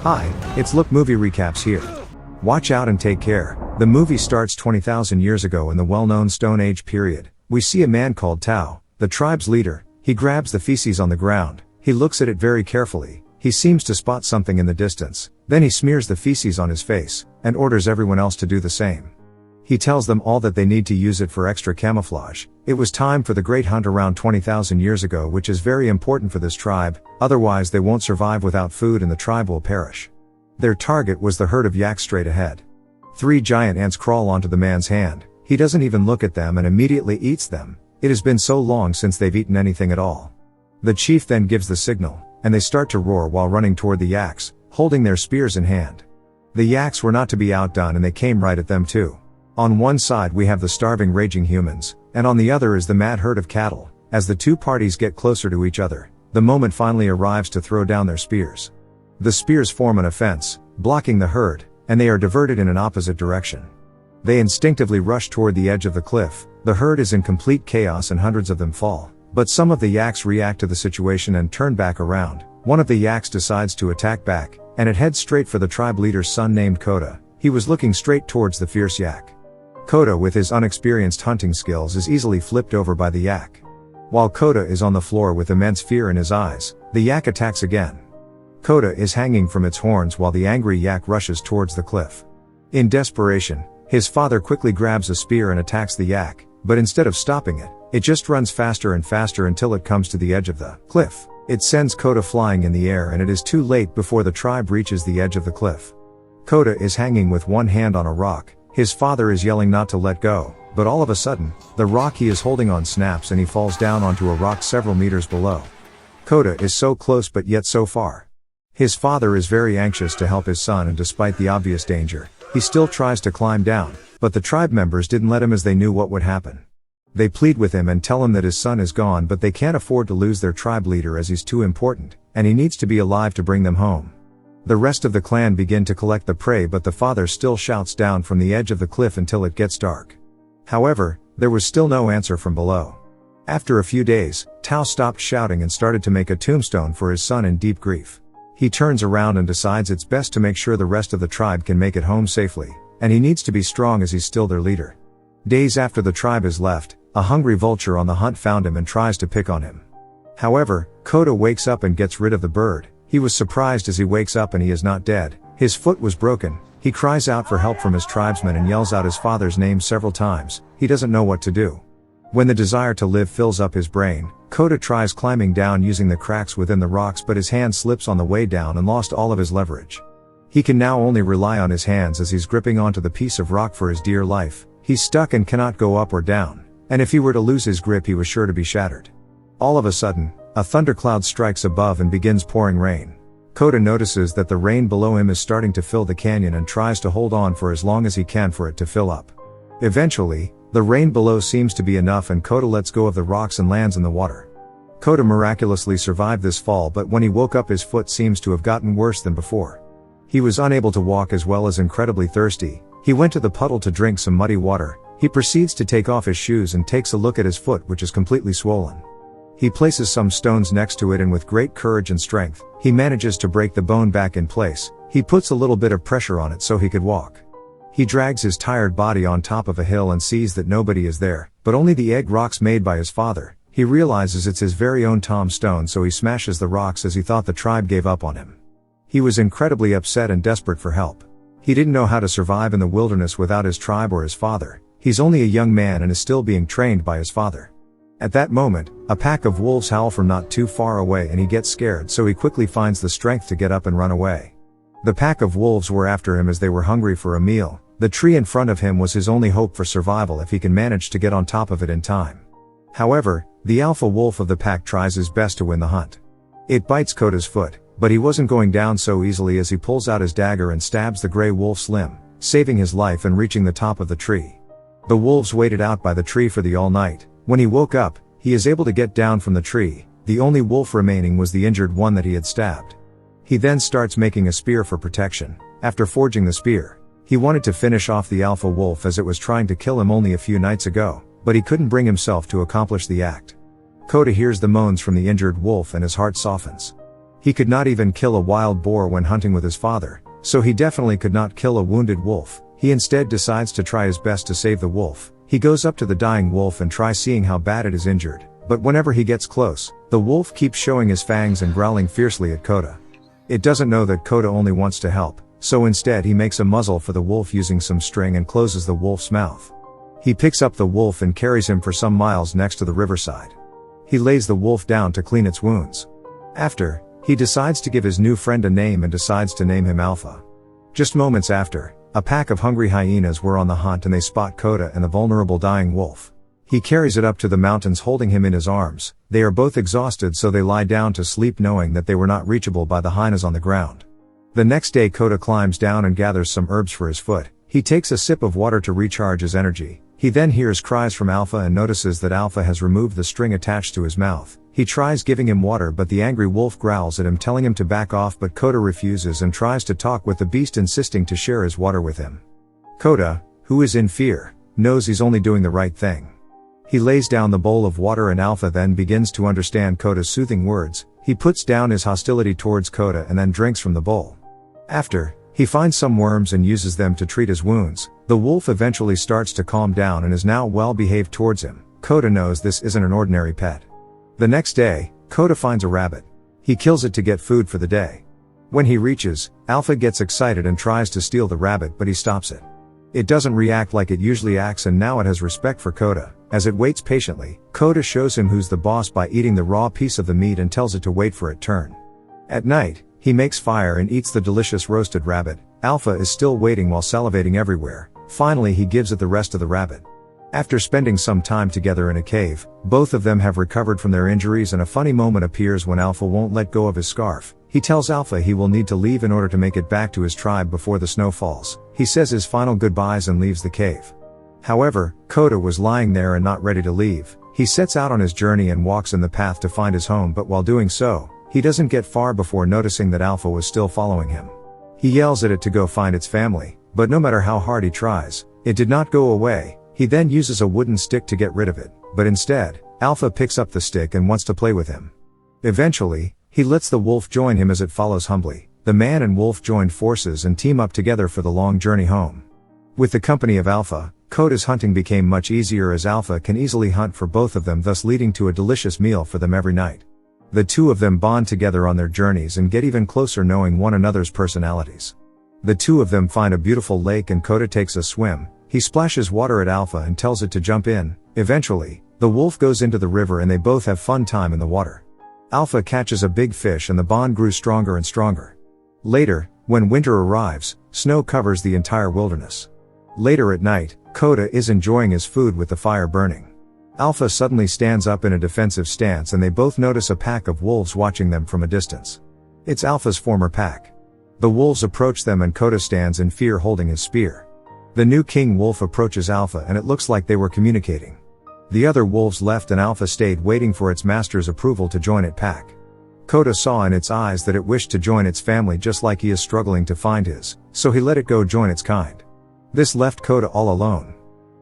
Hi, it's Look Movie Recaps here. Watch out and take care. The movie starts 20,000 years ago in the well-known Stone Age period. We see a man called Tao, the tribe's leader. He grabs the feces on the ground. He looks at it very carefully. He seems to spot something in the distance. Then he smears the feces on his face, and orders everyone else to do the same. He tells them all that they need to use it for extra camouflage. It was time for the great hunt around 20,000 years ago, which is very important for this tribe, otherwise they won't survive without food and the tribe will perish. Their target was the herd of yaks straight ahead. 3 giant ants crawl onto the man's hand. He doesn't even look at them and immediately eats them. It has been so long since they've eaten anything at all. The chief then gives the signal, and they start to roar while running toward the yaks, holding their spears in hand. The yaks were not to be outdone and they came right at them too. On one side we have the starving raging humans, and on the other is the mad herd of cattle. As the two parties get closer to each other, the moment finally arrives to throw down their spears. The spears form an offense, blocking the herd, and they are diverted in an opposite direction. They instinctively rush toward the edge of the cliff. The herd is in complete chaos and hundreds of them fall. But some of the yaks react to the situation and turn back around. One of the yaks decides to attack back, and it heads straight for the tribe leader's son named Keda. He was looking straight towards the fierce yak. Keda, with his unexperienced hunting skills, is easily flipped over by the yak. While Keda is on the floor with immense fear in his eyes, the yak attacks again. Keda is hanging from its horns while the angry yak rushes towards the cliff. In desperation, his father quickly grabs a spear and attacks the yak, but instead of stopping it, it just runs faster and faster until it comes to the edge of the cliff. It sends Keda flying in the air and it is too late before the tribe reaches the edge of the cliff. Keda is hanging with one hand on a rock. His father is yelling not to let go, but all of a sudden, the rock he is holding on snaps and he falls down onto a rock several meters below. Keda is so close but yet so far. His father is very anxious to help his son, and despite the obvious danger, he still tries to climb down, but the tribe members didn't let him as they knew what would happen. They plead with him and tell him that his son is gone, but they can't afford to lose their tribe leader as he's too important, and he needs to be alive to bring them home. The rest of the clan begin to collect the prey, but the father still shouts down from the edge of the cliff until it gets dark. However, there was still no answer from below. After a few days, Tao stopped shouting and started to make a tombstone for his son in deep grief. He turns around and decides it's best to make sure the rest of the tribe can make it home safely, and he needs to be strong as he's still their leader. Days after the tribe is left, a hungry vulture on the hunt found him and tries to pick on him. However, Keda wakes up and gets rid of the bird. He was surprised as he wakes up and he is not dead. His foot was broken. He cries out for help from his tribesmen and yells out his father's name several times. He doesn't know what to do. When the desire to live fills up his brain, Keda tries climbing down using the cracks within the rocks, but his hand slips on the way down and lost all of his leverage. He can now only rely on his hands as he's gripping onto the piece of rock for his dear life. He's stuck and cannot go up or down, and if he were to lose his grip he was sure to be shattered. All of a sudden, a thundercloud strikes above and begins pouring rain. Keda notices that the rain below him is starting to fill the canyon and tries to hold on for as long as he can for it to fill up. Eventually, the rain below seems to be enough and Keda lets go of the rocks and lands in the water. Keda miraculously survived this fall, but when he woke up his foot seems to have gotten worse than before. He was unable to walk as well as incredibly thirsty. He went to the puddle to drink some muddy water. He proceeds to take off his shoes and takes a look at his foot, which is completely swollen. He places some stones next to it and with great courage and strength, he manages to break the bone back in place. He puts a little bit of pressure on it so he could walk. He drags his tired body on top of a hill and sees that nobody is there, but only the egg rocks made by his father. He realizes it's his very own tombstone, so he smashes the rocks as he thought the tribe gave up on him. He was incredibly upset and desperate for help. He didn't know how to survive in the wilderness without his tribe or his father. He's only a young man and is still being trained by his father. At that moment, a pack of wolves howl from not too far away and he gets scared, so he quickly finds the strength to get up and run away. The pack of wolves were after him as they were hungry for a meal. The tree in front of him was his only hope for survival if he can manage to get on top of it in time. However, the alpha wolf of the pack tries his best to win the hunt. It bites Keda's foot, but he wasn't going down so easily as he pulls out his dagger and stabs the gray wolf's limb, saving his life and reaching the top of the tree. The wolves waited out by the tree for the all night. When he woke up, he is able to get down from the tree. The only wolf remaining was the injured one that he had stabbed. He then starts making a spear for protection. After forging the spear, he wanted to finish off the alpha wolf as it was trying to kill him only a few nights ago, but he couldn't bring himself to accomplish the act. Keda hears the moans from the injured wolf and his heart softens. He could not even kill a wild boar when hunting with his father, so he definitely could not kill a wounded wolf. He instead decides to try his best to save the wolf. He goes up to the dying wolf and tries seeing how bad it is injured, but whenever he gets close, the wolf keeps showing his fangs and growling fiercely at Keda. It doesn't know that Keda only wants to help, so instead he makes a muzzle for the wolf using some string and closes the wolf's mouth. He picks up the wolf and carries him for some miles next to the riverside. He lays the wolf down to clean its wounds. After, he decides to give his new friend a name and decides to name him Alpha. Just moments after, a pack of hungry hyenas were on the hunt and they spot Keda and the vulnerable dying wolf. He carries it up to the mountains holding him in his arms. They are both exhausted, so they lie down to sleep knowing that they were not reachable by the hyenas on the ground. The next day Keda climbs down and gathers some herbs for his foot. He takes a sip of water to recharge his energy. He then hears cries from Alpha and notices that Alpha has removed the string attached to his mouth. He tries giving him water, but the angry wolf growls at him, telling him to back off, but Keda refuses and tries to talk with the beast, insisting to share his water with him. Keda, who is in fear, knows he's only doing the right thing. He lays down the bowl of water and Alpha then begins to understand Koda's soothing words. He puts down his hostility towards Keda and then drinks from the bowl. After, he finds some worms and uses them to treat his wounds. The wolf eventually starts to calm down and is now well behaved towards him. Keda knows this isn't an ordinary pet. The next day, Keda finds a rabbit. He kills it to get food for the day. When he reaches, Alpha gets excited and tries to steal the rabbit, but he stops it. It doesn't react like it usually acts, and now it has respect for Keda. As it waits patiently, Keda shows him who's the boss by eating the raw piece of the meat and tells it to wait for its turn. At night, he makes fire and eats the delicious roasted rabbit. Alpha is still waiting while salivating everywhere. Finally, he gives it the rest of the rabbit. After spending some time together in a cave, both of them have recovered from their injuries, and a funny moment appears when Alpha won't let go of his scarf. He tells Alpha he will need to leave in order to make it back to his tribe before the snow falls. He says his final goodbyes and leaves the cave. However, Keda was lying there and not ready to leave. He sets out on his journey and walks in the path to find his home, but while doing so, he doesn't get far before noticing that Alpha was still following him. He yells at it to go find its family, but no matter how hard he tries, it did not go away. He then uses a wooden stick to get rid of it, but instead, Alpha picks up the stick and wants to play with him. Eventually, he lets the wolf join him as it follows humbly. The man and wolf join forces and team up together for the long journey home. With the company of Alpha, Keda's hunting became much easier, as Alpha can easily hunt for both of them, thus leading to a delicious meal for them every night. The two of them bond together on their journeys and get even closer, knowing one another's personalities. The two of them find a beautiful lake and Keda takes a swim. He splashes water at Alpha and tells it to jump in. Eventually, the wolf goes into the river and they both have fun time in the water. Alpha catches a big fish and the bond grew stronger and stronger. Later, when winter arrives, snow covers the entire wilderness. Later at night, Keda is enjoying his food with the fire burning. Alpha suddenly stands up in a defensive stance and they both notice a pack of wolves watching them from a distance. It's Alpha's former pack. The wolves approach them and Keda stands in fear holding his spear. The new king wolf approaches Alpha and it looks like they were communicating. The other wolves left and Alpha stayed waiting for its master's approval to join its pack. Keda saw in its eyes that it wished to join its family just like he is struggling to find his, so he let it go join its kind. This left Keda all alone.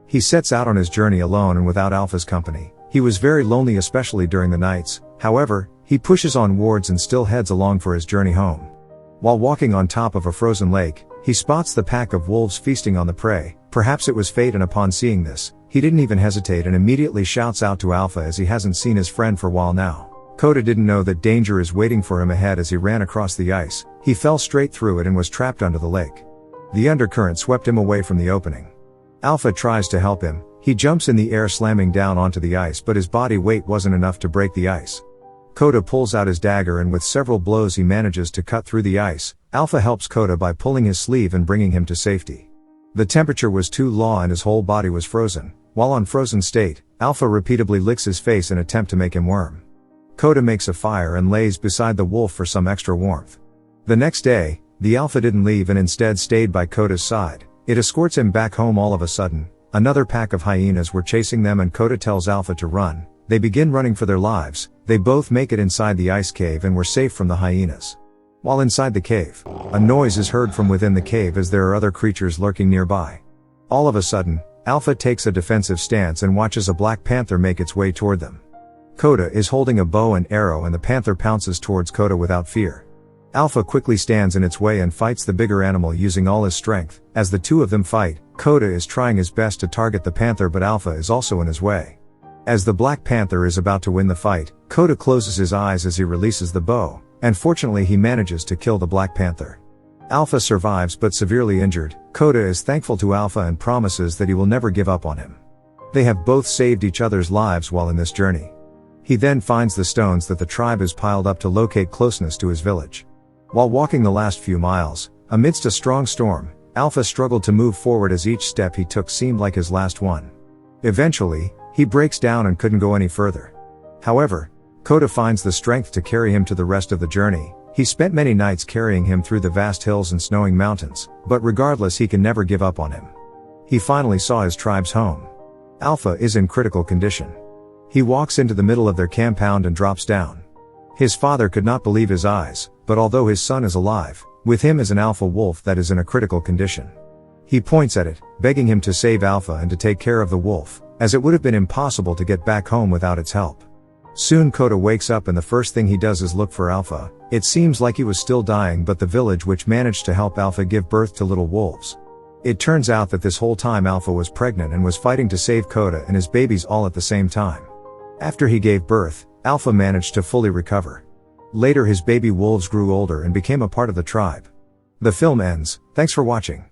He sets out on his journey alone and without Alpha's company. He was very lonely, especially during the nights. However, he pushes onwards and still heads along for his journey home. While walking on top of a frozen lake, he spots the pack of wolves feasting on the prey. Perhaps it was fate, and upon seeing this, he didn't even hesitate and immediately shouts out to Alpha, as he hasn't seen his friend for a while now. Keda didn't know that danger is waiting for him ahead. As he ran across the ice, he fell straight through it and was trapped under the lake. The undercurrent swept him away from the opening. Alpha tries to help him. He jumps in the air, slamming down onto the ice, but his body weight wasn't enough to break the ice. Keda pulls out his dagger and with several blows he manages to cut through the ice. Alpha helps Keda by pulling his sleeve and bringing him to safety. The temperature was too low and his whole body was frozen. While on frozen state, Alpha repeatedly licks his face in attempt to make him warm. Keda makes a fire and lays beside the wolf for some extra warmth. The next day, the Alpha didn't leave and instead stayed by Keda's side. It escorts him back home. All of a sudden, another pack of hyenas were chasing them and Keda tells Alpha to run. They begin running for their lives. They both make it inside the ice cave and were safe from the hyenas. While inside the cave, a noise is heard from within the cave as there are other creatures lurking nearby. All of a sudden, Alpha takes a defensive stance and watches a black panther make its way toward them. Keda is holding a bow and arrow and the panther pounces towards Keda without fear. Alpha quickly stands in its way and fights the bigger animal using all his strength. As the two of them fight, Keda is trying his best to target the panther, but Alpha is also in his way. As the black panther is about to win the fight, Keda closes his eyes as he releases the bow, and fortunately he manages to kill the black panther. Alpha survives but severely injured. Keda is thankful to Alpha and promises that he will never give up on him. They have both saved each other's lives while in this journey. He then finds the stones that the tribe has piled up to locate closeness to his village. While walking the last few miles, amidst a strong storm, Alpha struggled to move forward as each step he took seemed like his last one. Eventually, he breaks down and couldn't go any further. However, Keda finds the strength to carry him to the rest of the journey. He spent many nights carrying him through the vast hills and snowing mountains, but regardless he can never give up on him. He finally saw his tribe's home. Alpha is in critical condition. He walks into the middle of their compound and drops down. His father could not believe his eyes, but although his son is alive, with him is an alpha wolf that is in a critical condition. He points at it, begging him to save Alpha and to take care of the wolf, as it would have been impossible to get back home without its help. Soon Keda wakes up and the first thing he does is look for Alpha. It seems like he was still dying, but the village which managed to help Alpha give birth to little wolves. It turns out that this whole time Alpha was pregnant and was fighting to save Keda and his babies all at the same time. After he gave birth, Alpha managed to fully recover. Later his baby wolves grew older and became a part of the tribe. The film ends. Thanks for watching.